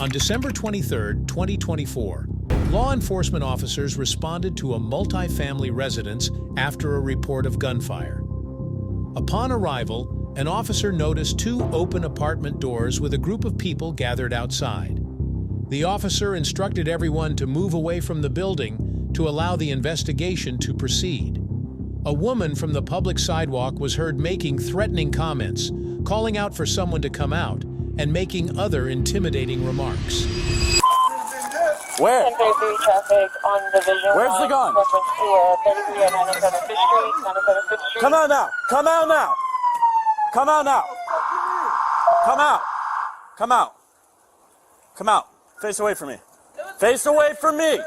On December 23, 2024, law enforcement officers responded to a multi-family residence after a report of gunfire. Upon arrival, an officer noticed two open apartment doors with a group of people gathered outside. The officer instructed everyone to move away from the building to allow the investigation to proceed. A woman from the public sidewalk was heard making threatening comments, calling out for someone to come out, and making other intimidating remarks. Where? Traffic on Division Where's the gun? Come out now! Come out now! Come out now! Come out! Come out! Come out! Face away from me! Face away from me!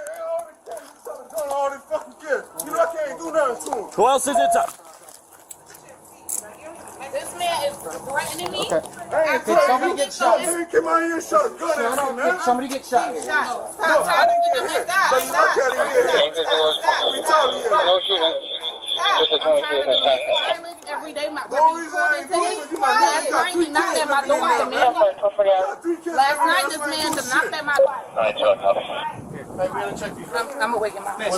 Who else is it? This man is threatening me. Okay. Did somebody get shot? Come out here and shot a gun at me, man. Did somebody get shot? No, I didn't get hit. But you look at him here. We talking here. No shooting. Just a 20 Every day, my reason I ain't doing it, you might last night he knocked at my door. Last night this man knocked at my door. I'm awake in my bed.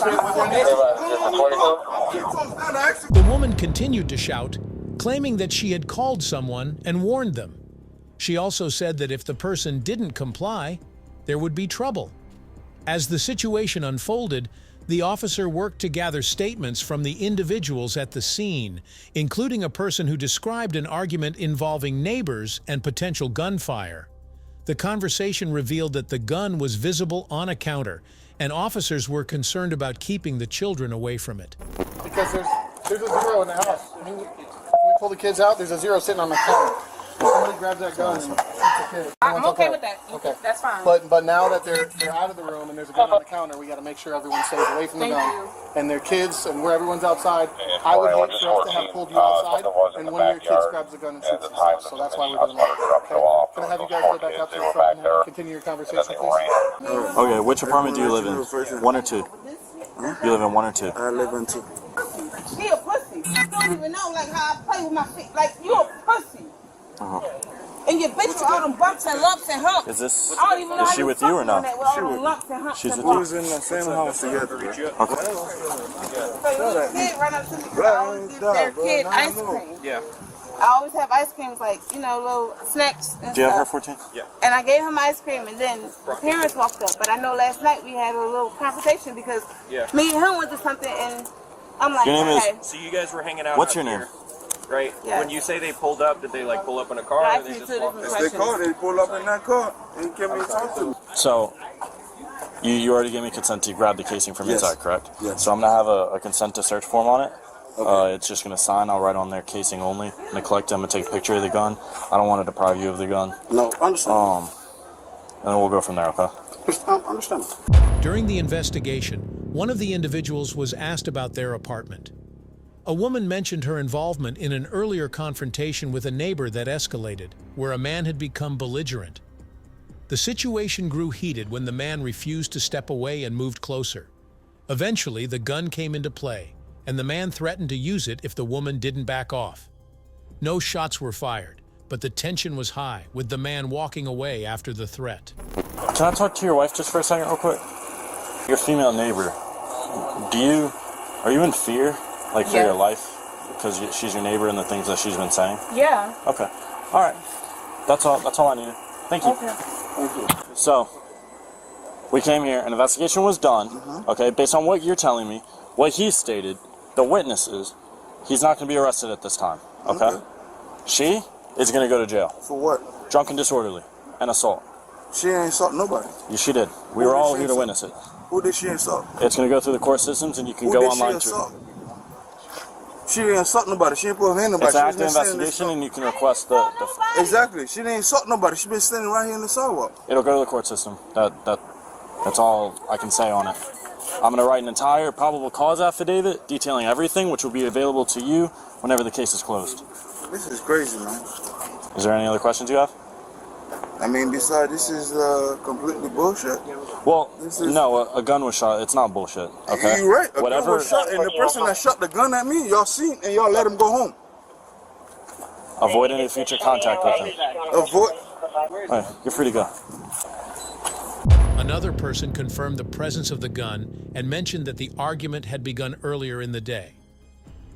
The woman continued to shout, claiming that she had called someone and warned them. She also said that if the person didn't comply, there would be trouble. As the situation unfolded, the officer worked to gather statements from the individuals at the scene, including a person who described an argument involving neighbors and potential gunfire. The conversation revealed that the gun was visible on a counter, and officers were concerned about keeping the children away from it. Because there's a zero in the house. When we pull the kids out, there's a zero sitting on the counter. Somebody grabs that gun and shoots the kid. I'm okay with that. Okay. That's fine. But now that they're out of the room and there's a gun on the counter, we got to make sure everyone stays away from the gun. And their kids and where everyone's outside. I would hate for us to have pulled you outside and one of your kids grabs the gun and shoots themselves. So that's why we're doing that. Okay. Can I have you guys go back out to the front and continue your conversation, please? Okay, which apartment do you live in? 1 or 2? You live in 1 or 2? I live in 2. He a pussy. You don't even know like how I play with my feet. Like you a pussy. And your bitch with all them bumps and lumps and humps. Is this? I don't even know Is how she you with you or not? She's with We you. was in the same house together. Okay. So this kid run up to me because I always give their kid ice cream. Yeah. I always have ice creams like, you know, little snacks and Do you have her stuff. 14? Yeah. And I gave him ice cream and then the parents walked up. But I know last night we had a little confrontation because me and him went to something and I'm like, Your name okay. So you guys were hanging out. What's up your name? here, right? Yes. When you say they pulled up, did they like pull up in a car Yeah, or they just two walked different in? They called, they pulled up in that car and came and talked to me. So, you already gave me consent to grab the casing from inside, correct? Yes. So I'm going to have a consent to search form on it. Okay. It's just going to sign. I'll write on there casing only. I'm going to collect them and take a picture of the gun. I don't want to deprive you of the gun. No, understand. And then we'll go from there, okay? Understand. During the investigation, one of the individuals was asked about their apartment. A woman mentioned her involvement in an earlier confrontation with a neighbor that escalated, where a man had become belligerent. The situation grew heated when the man refused to step away and moved closer. Eventually, the gun came into play, and the man threatened to use it if the woman didn't back off. No shots were fired, but the tension was high, with the man walking away after the threat. Can I talk to your wife just for a second real quick? Your female neighbor, are you in fear? Like for your life? Because she's your neighbor and the things that she's been saying? Yeah. Okay. All right. That's all I needed. Thank you. Okay. Thank you. So, we came here, an investigation was done, okay, based on what you're telling me, what he stated, the witnesses, he's not going to be arrested at this time, okay? She is going to go to jail. For what? Drunk and disorderly, and assault. She ain't assault nobody. Yes, she did. We were all here to witness it. Who did she insult? It's going to go through the court systems, and you can Who go did online she to insult? She didn't insult nobody. She didn't put her hand on nobody. It's an She active was been sitting in the investigation, and you can request the Exactly. She didn't insult nobody. She been standing right here in the sidewalk. It'll go to the court system. That's all I can say on it. I'm going to write an entire probable cause affidavit detailing everything, which will be available to you whenever the case is closed. This is crazy, man. Is there any other questions you have? I mean, besides, this is completely bullshit. Well, no, a gun was shot. It's not bullshit. Okay. You're right. A Whatever. gun was shot, and the person that shot the gun at me, y'all seen, and y'all let him go home. Avoid any future contact with him. Avoid. All right, you're free to go. Another person confirmed the presence of the gun and mentioned that the argument had begun earlier in the day.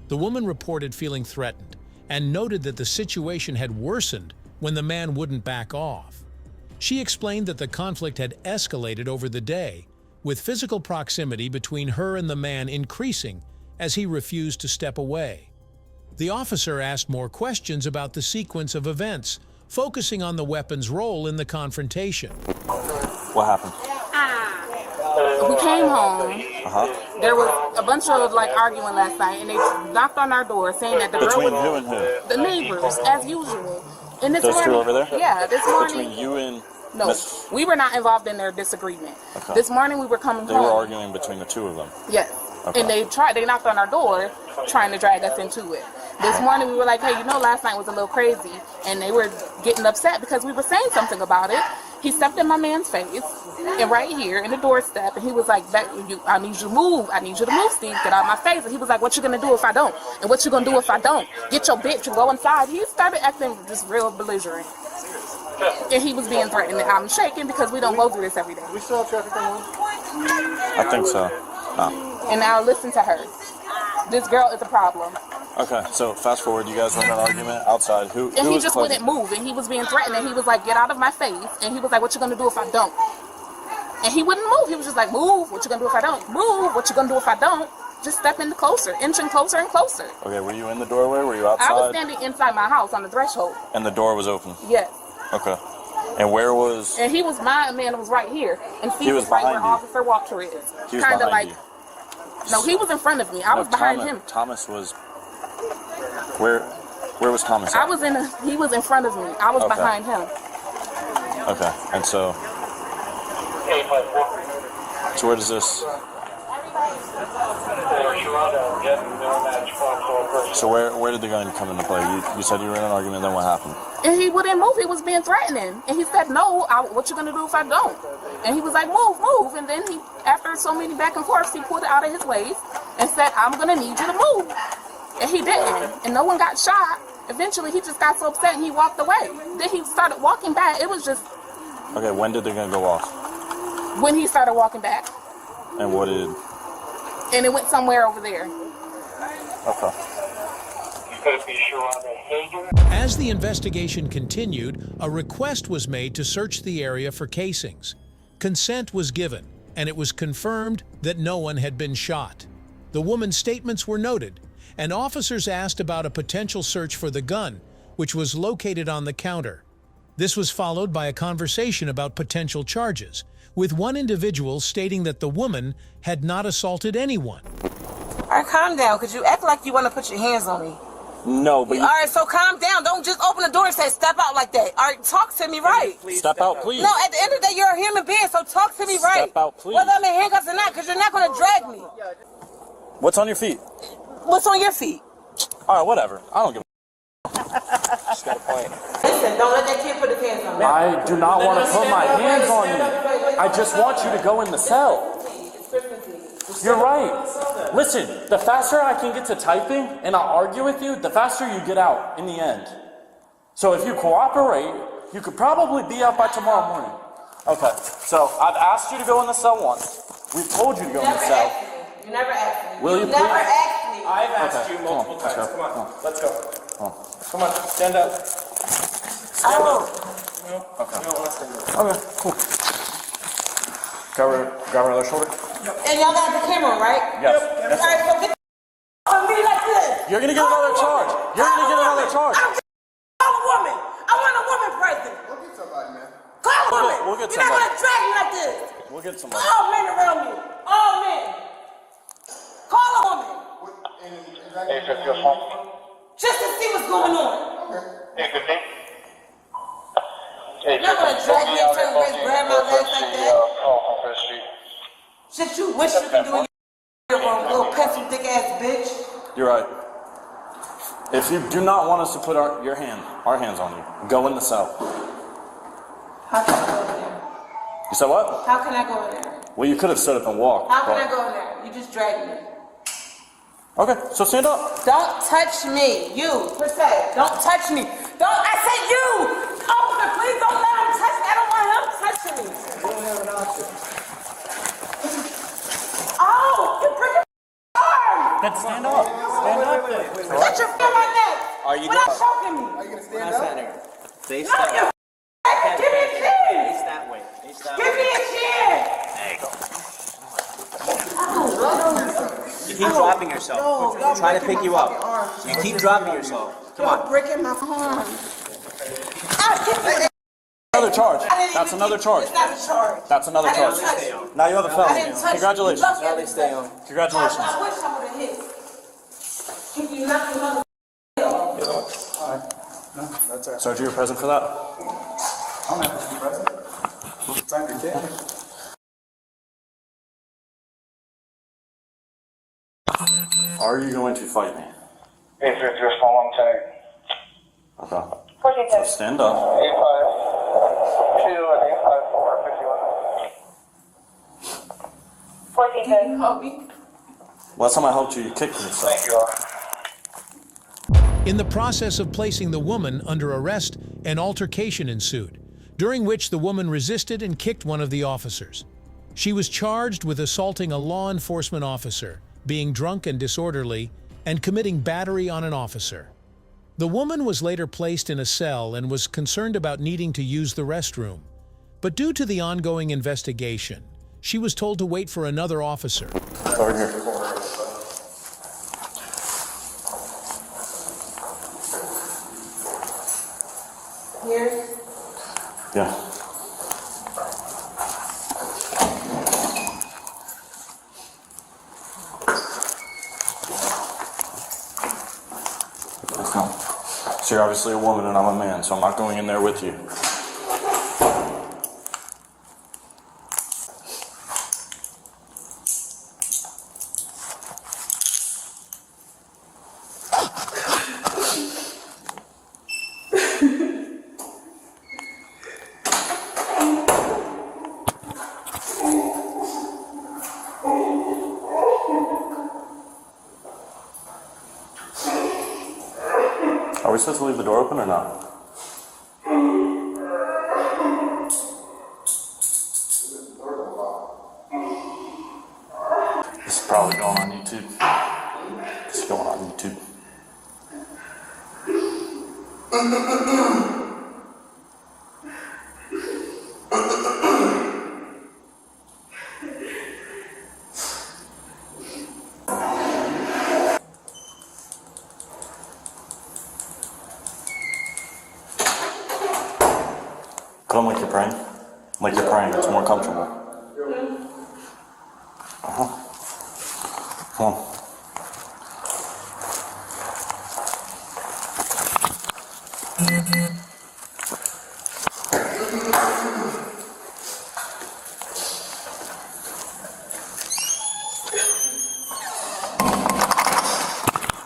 The woman reported feeling threatened and noted that the situation had worsened when the man wouldn't back off. She explained that the conflict had escalated over the day, with physical proximity between her and the man increasing as he refused to step away. The officer asked more questions about the sequence of events, focusing on the weapon's role in the confrontation. What happened? We came home. There was a bunch of arguing last night, and they knocked on our door saying that the girl Between was, who and who? the neighbors, as usual. And this Those morning, two over there? Yeah, this morning. Between you and... No, we were not involved in their disagreement. Okay. This morning we were coming They home. were arguing between the two of them? Yes. Okay. And they knocked on our door trying to drag us into it. This morning we were like, hey, last night was a little crazy. And they were getting upset because we were saying something about it. He stepped in my man's face, and right here in the doorstep, and he was like, I need you to move. I need you to move, Steve. Get out of my face. And he was like, what you gonna do if I don't? And what you gonna do if I don't? Get your bitch and go inside. He started acting just real belligerent. And he was being threatened. I'm shaking because we don't go through this every day. We still have traffic on 1? I think so. Oh. And now listen to her. This girl is a problem. Okay, so fast forward, you guys were in an argument outside. Who And he was just closing? wouldn't move, and he was being threatened, and he was like, get out of my face. And he was like, what you gonna do if I don't? And he wouldn't move. He was just like, move, what you gonna do if I don't? Move, what you gonna do if I don't? Just step in closer, inching closer and closer. Okay, were you in the doorway? Were you outside? I was standing inside my house on the threshold. And the door was open? Yes. Okay. And where was... And my man was right here. And Steve He was was right where behind you. Officer Walker is. He was Kinda behind you. No, he was in front of me. I was behind him. Thomas was... Where was Thomas at? He was in front of me. I was behind him. Okay, and so where does this... So where did the gun come into play? You said you were in an argument, then what happened? And he wouldn't move. He was being threatening. And he said, no, what you going to do if I don't? And he was like, move, move. And then after so many back and forths, he pulled it out of his waist and said, I'm going to need you to move. And he didn't. And no one got shot. Eventually, he just got so upset and he walked away. Then he started walking back. It was just... Okay, when did the gun go off? When he started walking back. And what did... And it went somewhere over there. Okay. As the investigation continued, a request was made to search the area for casings. Consent was given, and it was confirmed that no one had been shot. The woman's statements were noted, and officers asked about a potential search for the gun, which was located on the counter. This was followed by a conversation about potential charges, with one individual stating that the woman had not assaulted anyone. All right, calm down, because you act like you want to put your hands on me. No, but All right, so calm down. Don't just open the door and say, step out like that. All right, talk to me right. Step out, please. No, at the end of the day, you're a human being, so talk to me right. Step out, please. Whether I'm in handcuffs or not, because you're not going to drag me. What's on your feet? What's on your feet? All right, whatever. I don't give a... Just got a point. Listen, don't let that kid put his hands on me. I do not want to put my hands on you. I just want you to go in the cell. You're right. Listen, the faster I can get to typing and I'll argue with you, the faster you get out in the end. So if you cooperate, you could probably be out by tomorrow morning. Okay, so I've asked you to go in the cell once. We've told you to go in the cell. You never asked me. Will you never please? asked me. I've asked Okay, you come on, multiple let's times. go. Come on, let's go. Oh. Come on, stand up. Stand up. No, Okay. you don't want to stand up. Okay, cool. Grab another shoulder. And y'all got the camera, right? Yes. All right, so get on me like this. You're gonna get another charge. You're gonna get another charge. Call a woman. I want a woman present. We'll get somebody, man. Call a woman. We'll get You're not somebody. going to drag me like this. We'll get somebody. All men around me. All men. Call a woman. Just to see what's going on. You're not going to drag me and turn and grab my legs like that. Shit you wish you could do in your little pencil thick ass bitch. You're right. If you do not want us to put our hands on you, go in the cell. How can I go in there? You said what? How can I go in there? Well, you could have stood up and walked. How can but- I go in there? You just dragged me. Okay, so stand up. Don't touch me. You, per se. Don't touch me. Don't, I said you! Officer, please don't let him touch me. I don't want him touching me. Oh, you break your arm! Then stand up. Stand up then. Put your foot on my neck. Are you Without choking me. Are you gonna stand Not up? standing. Face No, that you way. give me a chin. Face that way. Face that Give way. me a chin. You keep dropping yourself. I'm trying to pick you up. You keep dropping yourself. Come on. Breaking my arm. Another charge. That's another charge. It's not a charge. That's another I didn't charge. touch you. Now you have a I felony. didn't touch Congratulations. you. Now they stay on. Congratulations. I wish I would have hit. If you knocked me on the Sergeant, you're present for that? I'm not gonna be present. It's on your kid. Are you going to fight me? If you're following tag. Okay. 14 So stand up. 852 and 854, 51. 14 tag. help me. Last time I helped you, you kicked me. So. Thank you. In the process of placing the woman under arrest, an altercation ensued, during which the woman resisted and kicked one of the officers. She was charged with assaulting a law enforcement officer, being drunk and disorderly, and committing battery on an officer. The woman was later placed in a cell and was concerned about needing to use the restroom. But due to the ongoing investigation, she was told to wait for another officer. Over here. Here. Yeah. Let's go. So you're obviously a woman and I'm a man, so I'm not going in there with you. Are we supposed to leave the door open or not? This is probably going on YouTube. This is going on YouTube. Put on like you're praying. Like you're praying, it's more comfortable. Come on.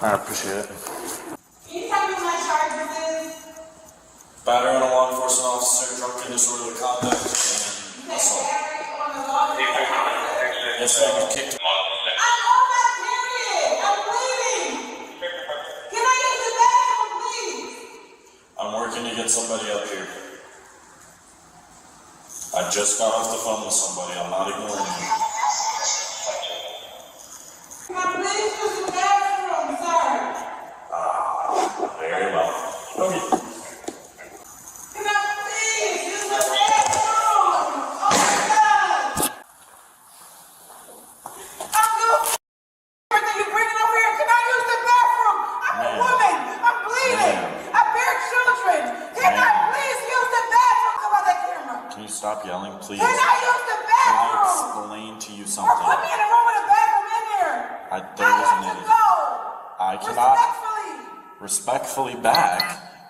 I appreciate it. Can you tell me what my charges is? Battery on a law enforcement officer, drunk and disorderly conduct, and assault. Yes, sir, you kicked him. I'm on my period. I'm bleeding. Can I use the bathroom, please? I'm working to get somebody up here. I just got off the phone with somebody. I'm not ignoring you. Can I please use the bathroom, sir? Very well. Okay. Can I please use the bathroom? Oh my God! I'm doing everything you're bringing over here. Can I use the bathroom? I'm a woman. I'm bleeding. I bear children. Can I please use the bathroom? Come on that camera. Can you stop yelling, please? Can I use the Can I bathroom? explain to you Or something? put me in a room with a bathroom in there. There I is have an to idiot. go. I cannot Respectfully. respectfully back.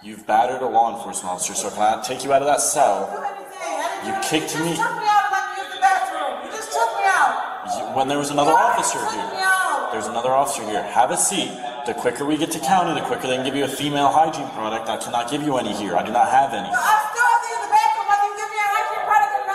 You've battered a law enforcement officer, so can I take you out of that Do cell? anything. I didn't You do kicked anything. me. You just took me out and let me use the bathroom. You just took me out. When there was another officer Took here. me out. There's another officer here. Have a seat. The quicker we get to county, the quicker they can give you a female hygiene product. I cannot give you any here. I do not have any. I still have to use the bathroom whether you give me a hygiene product or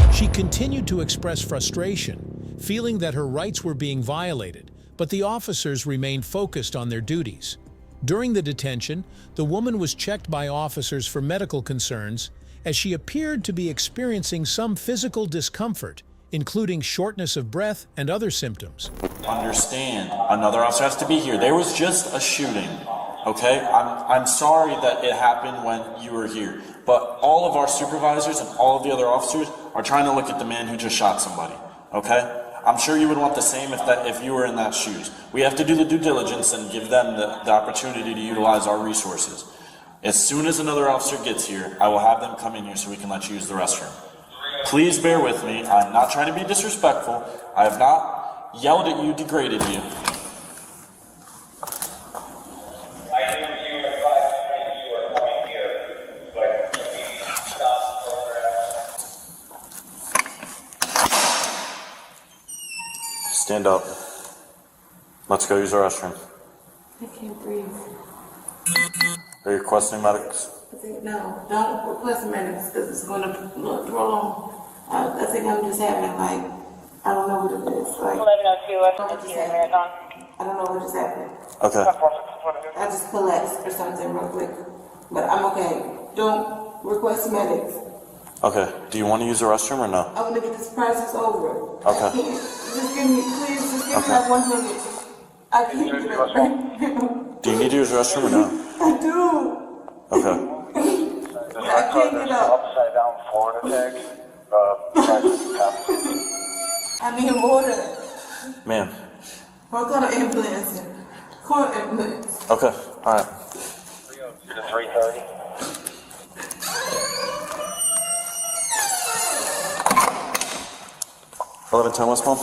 not. She continued to express frustration, feeling that her rights were being violated, but the officers remained focused on their duties. During the detention, the woman was checked by officers for medical concerns as she appeared to be experiencing some physical discomfort, including shortness of breath and other symptoms. Understand, another officer has to be here. There was just a shooting, okay? I'm sorry that it happened when you were here, but all of our supervisors and all of the other officers are trying to look at the man who just shot somebody, okay? I'm sure you would want the same if you were in that shoes. We have to do the due diligence and give them the opportunity to utilize our resources. As soon as another officer gets here, I will have them come in here so we can let you use the restroom. Please bear with me. I'm not trying to be disrespectful. I have not yelled at you, degraded you. Stand up. Let's go use the restroom. I can't breathe. Are you requesting medics? No, don't request medics because it's going to prolong. I think I'm just having like, I don't know what it is. Like, 1102 here, Marathon. I don't know what just happened. Okay. I just collapsed or something real quick. But I'm okay. Don't request medics. Okay. Do you want to use the restroom or no? I want to get this process over. Okay. Just give me, please, just give me like 1 minute. I can't get up. Do you need to use the restroom or no? I do. Okay. I can't get up. Upside down Florida tag. I need water. Ma'am. I'll call an ambulance. Call an ambulance. Okay. All right. To 330. $1110 West Palm.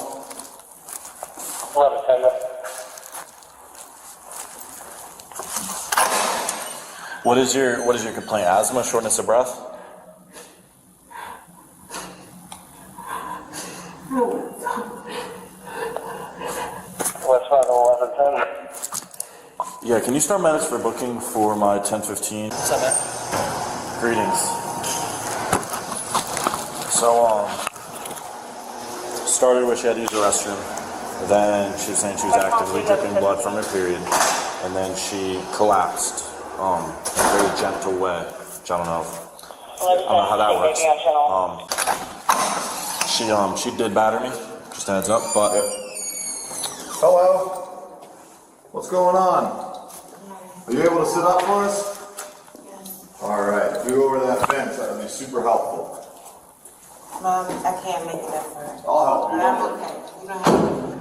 1110. What is your complaint? Asthma, shortness of breath? Westbound 1110. Yeah, can you start medics for booking for my 1015? What's up, man? Greetings. So, started where she had to use the restroom. Then she was saying she was actively dripping blood from her period. And then she collapsed in a very gentle way, which I don't know how that works. She did batter me, just a heads up, but... Hello? What's going on? Are you able to sit up for us? Yes. Alright, if you go over that fence, that would be super helpful. Mom, I can't make it up for it. I'll help you. I'm okay. You don't have to.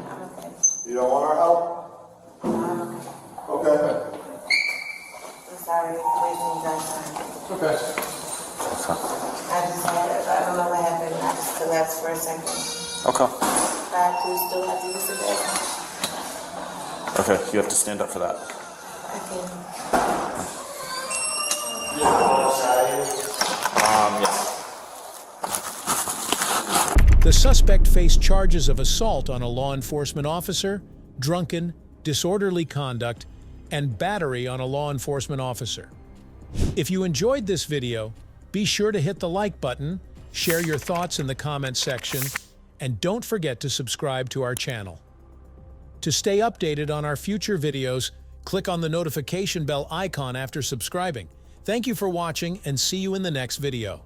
I'm okay. You don't want our help? I'm okay. Okay. I'm sorry for wasting you guys' time. Okay. I don't know what happened. I just collapsed for a second. Okay. God, please still have to use the bathroom. Okay, you have to stand up for that. I can. Yeah. The suspect faced charges of assault on a law enforcement officer, drunken, disorderly conduct, and battery on a law enforcement officer. If you enjoyed this video, be sure to hit the like button, share your thoughts in the comments section, and don't forget to subscribe to our channel. To stay updated on our future videos, click on the notification bell icon after subscribing. Thank you for watching and see you in the next video.